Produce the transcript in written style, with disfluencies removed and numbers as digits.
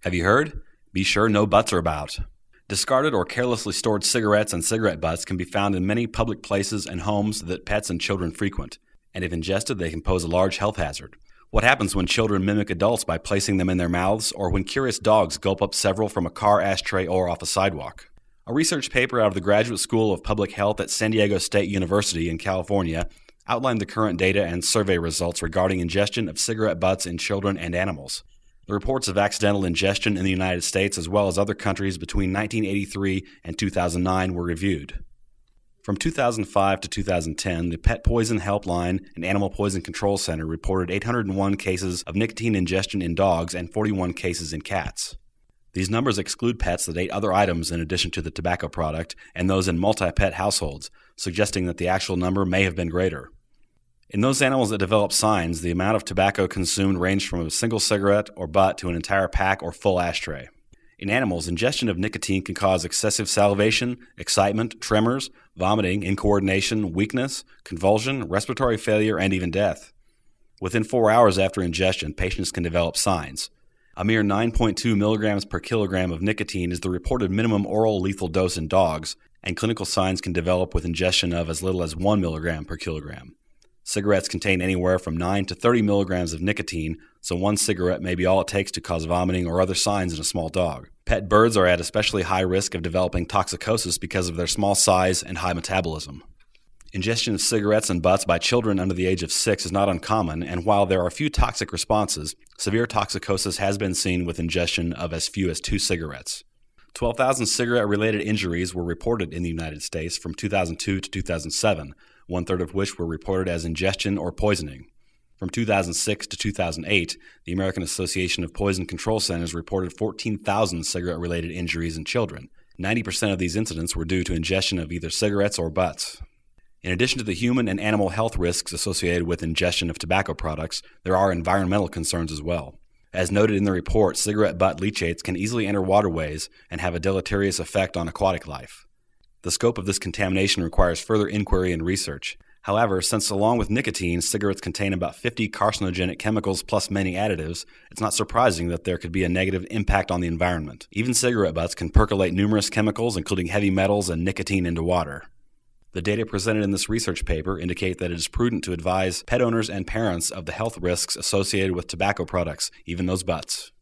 Have you heard? Be sure no butts are about. Discarded or carelessly stored cigarettes and cigarette butts can be found in many public places and homes that pets and children frequent, and if ingested, they can pose a large health hazard. What happens when children mimic adults by placing them in their mouths, or when curious dogs gulp up several from a car ashtray or off a sidewalk? A research paper out of the Graduate School of Public Health at San Diego State University in California outlined the current data and survey results regarding ingestion of cigarette butts in children and animals. The reports of accidental ingestion in the United States as well as other countries between 1983 and 2009 were reviewed. From 2005 to 2010, the Pet Poison Helpline and Animal Poison Control Center reported 801 cases of nicotine ingestion in dogs and 41 cases in cats. These numbers exclude pets that ate other items in addition to the tobacco product and those in multi-pet households, suggesting that the actual number may have been greater. In those animals that developed signs, the amount of tobacco consumed ranged from a single cigarette or butt to an entire pack or full ashtray. In animals, ingestion of nicotine can cause excessive salivation, excitement, tremors, vomiting, incoordination, weakness, convulsion, respiratory failure, and even death. Within 4 hours after ingestion, patients can develop signs. A mere 9.2 milligrams per kilogram of nicotine is the reported minimum oral lethal dose in dogs, and clinical signs can develop with ingestion of as little as 1 milligram per kilogram. Cigarettes contain anywhere from 9 to 30 milligrams of nicotine, so one cigarette may be all it takes to cause vomiting or other signs in a small dog. Pet birds are at especially high risk of developing toxicosis because of their small size and high metabolism. Ingestion of cigarettes and butts by children under the age of 6 is not uncommon, and while there are few toxic responses, severe toxicosis has been seen with ingestion of as few as 2 cigarettes. 12,000 cigarette-related injuries were reported in the United States from 2002 to 2007, one-third of which were reported as ingestion or poisoning. From 2006 to 2008, the American Association of Poison Control Centers reported 14,000 cigarette-related injuries in children. 90% of these incidents were due to ingestion of either cigarettes or butts. In addition to the human and animal health risks associated with ingestion of tobacco products, there are environmental concerns as well. As noted in the report, cigarette butt leachates can easily enter waterways and have a deleterious effect on aquatic life. The scope of this contamination requires further inquiry and research. However, since along with nicotine, cigarettes contain about 50 carcinogenic chemicals plus many additives, it's not surprising that there could be a negative impact on the environment. Even cigarette butts can percolate numerous chemicals, including heavy metals and nicotine, into water. The data presented in this research paper indicate that it is prudent to advise pet owners and parents of the health risks associated with tobacco products, even those butts.